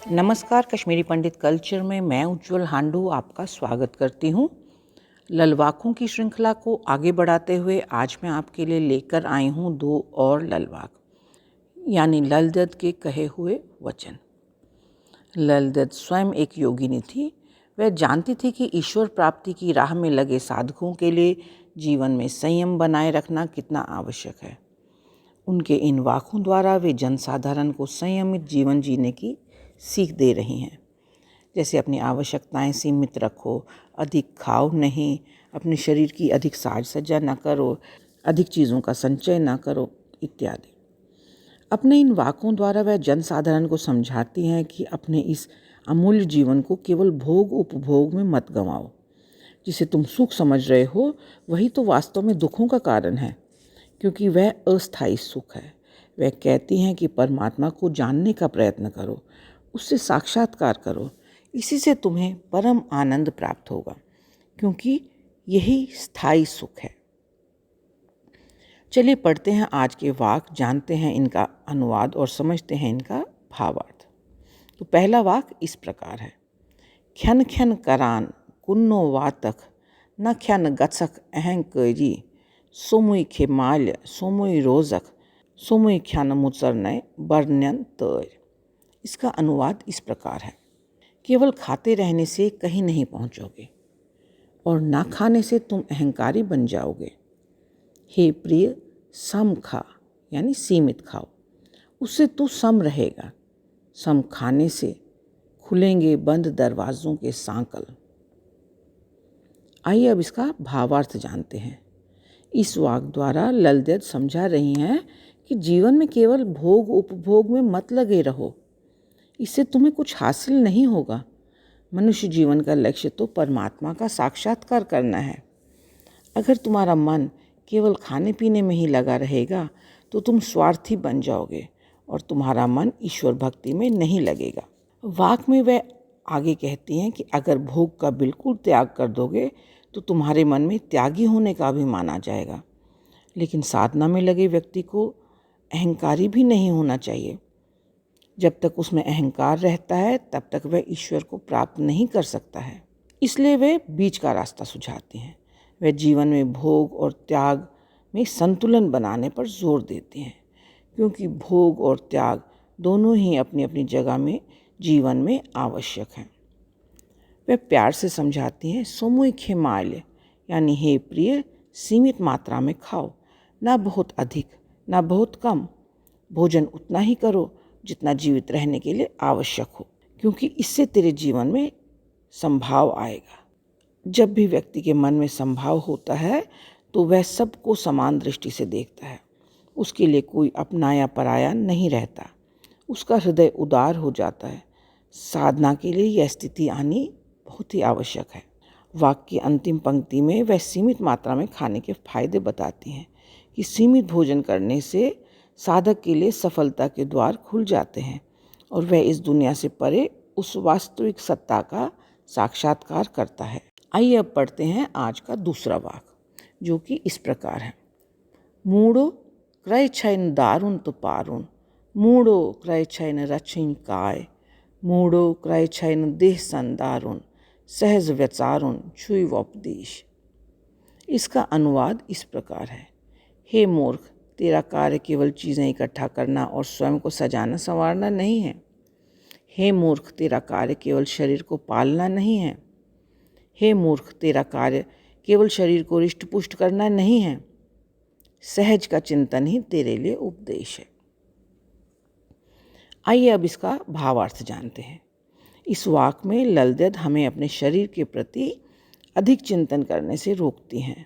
नमस्कार, कश्मीरी पंडित कल्चर में मैं उज्ज्वल हांडू आपका स्वागत करती हूँ। ललवाकों की श्रृंखला को आगे बढ़ाते हुए आज मैं आपके लिए लेकर आई हूँ 2 और ललवाक, यानी ललदत के कहे हुए वचन। ललदत स्वयं एक योगिनी थी। वह जानती थी कि ईश्वर प्राप्ति की राह में लगे साधकों के लिए जीवन में संयम बनाए रखना कितना आवश्यक है। उनके इन वाकों द्वारा वे जनसाधारण को संयमित जीवन जीने की सीख दे रही हैं। जैसे अपनी आवश्यकताएं सीमित रखो, अधिक खाओ नहीं, अपने शरीर की अधिक साज सज्जा न करो, अधिक चीज़ों का संचय न करो इत्यादि। अपने इन वाकों द्वारा वह जनसाधारण को समझाती हैं कि अपने इस अमूल्य जीवन को केवल भोग उपभोग में मत गंवाओ। जिसे तुम सुख समझ रहे हो वही तो वास्तव में दुखों का कारण है, क्योंकि वह अस्थायी सुख है। वह कहती हैं कि परमात्मा को जानने का प्रयत्न करो, उससे साक्षात्कार करो, इसी से तुम्हें परम आनंद प्राप्त होगा, क्योंकि यही स्थायी सुख है। चलिए पढ़ते हैं आज के वाक, जानते हैं इनका अनुवाद और समझते हैं इनका भावार्थ। तो पहला वाक इस प्रकार है। ख्यन ख्यन करान कुन्नो वातक न ख्यन गत्सक अहंकरी सोमुई खेमाल्य सोमुई रोजक सोमुई ख्यान मुचरनय बर्ण्यन तर। इसका अनुवाद इस प्रकार है। केवल खाते रहने से कहीं नहीं पहुंचोगे और ना खाने से तुम अहंकारी बन जाओगे। हे प्रिय, सम खा, यानी सीमित खाओ, उससे तू सम रहेगा। सम खाने से खुलेंगे बंद दरवाजों के सांकल। आइए अब इसका भावार्थ जानते हैं। इस वाक द्वारा ललदत समझा रही हैं कि जीवन में केवल भोग उपभोग में मत लगे रहो, इससे तुम्हें कुछ हासिल नहीं होगा। मनुष्य जीवन का लक्ष्य तो परमात्मा का साक्षात्कार करना है। अगर तुम्हारा मन केवल खाने पीने में ही लगा रहेगा तो तुम स्वार्थी बन जाओगे और तुम्हारा मन ईश्वर भक्ति में नहीं लगेगा। वाक में वह आगे कहती हैं कि अगर भोग का बिल्कुल त्याग कर दोगे तो तुम्हारे मन में त्यागी होने का भी माना जाएगा। लेकिन साधना में लगे व्यक्ति को अहंकारी भी नहीं होना चाहिए। जब तक उसमें अहंकार रहता है तब तक वह ईश्वर को प्राप्त नहीं कर सकता है। इसलिए वे बीच का रास्ता सुझाती हैं। वे जीवन में भोग और त्याग में संतुलन बनाने पर जोर देती हैं, क्योंकि भोग और त्याग दोनों ही अपनी अपनी जगह में जीवन में आवश्यक हैं। वे प्यार से समझाती हैं, सोमुई खेमाल्य, यानी हे प्रिय, सीमित मात्रा में खाओ, ना बहुत अधिक ना बहुत कम। भोजन उतना ही करो जितना जीवित रहने के लिए आवश्यक हो, क्योंकि इससे तेरे जीवन में संभाव आएगा। जब भी व्यक्ति के मन में संभाव होता है तो वह सबको समान दृष्टि से देखता है। उसके लिए कोई अपना या पराया नहीं रहता। उसका हृदय उदार हो जाता है। साधना के लिए यह स्थिति आनी बहुत ही आवश्यक है। वाक्य की अंतिम पंक्ति में वह सीमित मात्रा में खाने के फायदे बताती हैं कि सीमित भोजन करने से साधक के लिए सफलता के द्वार खुल जाते हैं और वह इस दुनिया से परे उस वास्तविक सत्ता का साक्षात्कार करता है। आइए अब पढ़ते हैं आज का दूसरा वाक, जो कि इस प्रकार है। मूढ़ो क्रय छैन दारुण तो पारुण, मूढ़ो क्रय छैन रचिन काय, मूढ़ो क्रय छैन देह सन दारुण, सहज व्यचारुण छुई वोपदेश। इसका अनुवाद इस प्रकार है। हे मूर्ख, तेरा कार्य केवल चीज़ें इकट्ठा करना और स्वयं को सजाना संवारना नहीं है। हे मूर्ख, तेरा कार्य केवल शरीर को पालना नहीं है। हे मूर्ख, तेरा कार्य केवल शरीर को रिष्ट पुष्ट करना नहीं है। सहज का चिंतन ही तेरे लिए उपदेश है। आइए अब इसका भावार्थ जानते हैं। इस वाक में ललदत हमें अपने शरीर के प्रति अधिक चिंतन करने से रोकती हैं।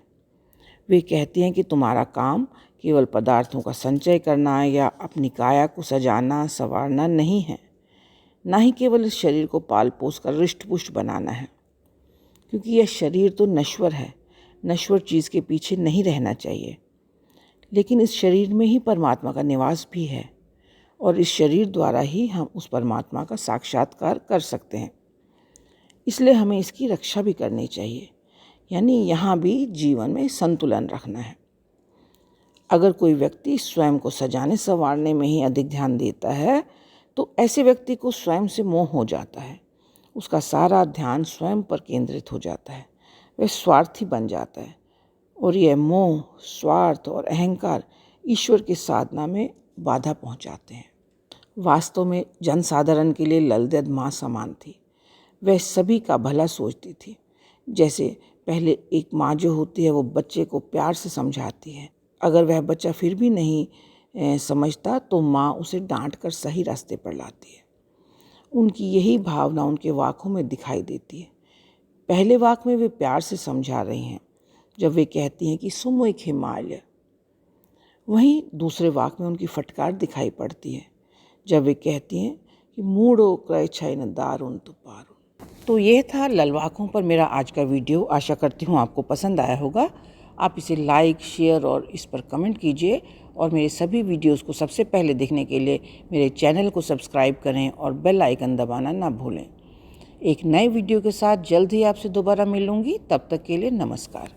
वे कहती हैं कि तुम्हारा काम केवल पदार्थों का संचय करना या अपनी काया को सजाना संवारना नहीं है, ना ही केवल इस शरीर को पाल पोस कर रिष्ट पुष्ट बनाना है, क्योंकि यह शरीर तो नश्वर है। नश्वर चीज़ के पीछे नहीं रहना चाहिए। लेकिन इस शरीर में ही परमात्मा का निवास भी है और इस शरीर द्वारा ही हम उस परमात्मा का साक्षात्कार कर सकते हैं। इसलिए हमें इसकी रक्षा भी करनी चाहिए, यानी यहाँ भी जीवन में संतुलन रखना है। अगर कोई व्यक्ति स्वयं को सजाने संवारने में ही अधिक ध्यान देता है तो तो ऐसे व्यक्ति को स्वयं से मोह हो जाता है। उसका सारा ध्यान स्वयं पर केंद्रित हो जाता है। वह स्वार्थी बन जाता है और यह मोह, स्वार्थ और अहंकार ईश्वर की साधना में बाधा पहुंचाते हैं। वास्तव में जनसाधारण के लिए ललदेद माँ समान थी। वह सभी का भला सोचती थी। जैसे पहले एक माँ जो होती है वो बच्चे को प्यार से समझाती है। अगर वह बच्चा फिर भी नहीं समझता तो माँ उसे डांट कर सही रास्ते पर लाती है। उनकी यही भावना उनके वाक्यों में दिखाई देती है। पहले वाक्य में वे प्यार से समझा रही हैं जब वे कहती हैं कि सुमो एक हिमालय। वहीं दूसरे वाक्य में उनकी फटकार दिखाई पड़ती है जब वे कहती हैं कि मूढ़ो क्रय छयन दारुण तुपारुण। तो ये था ललवाकों पर मेरा आज का वीडियो। आशा करती हूँ आपको पसंद आया होगा। आप इसे लाइक, शेयर और इस पर कमेंट कीजिए और मेरे सभी वीडियोस को सबसे पहले देखने के लिए मेरे चैनल को सब्सक्राइब करें और बेल आइकन दबाना ना भूलें। एक नए वीडियो के साथ जल्द ही आपसे दोबारा मिलूंगी। तब तक के लिए नमस्कार।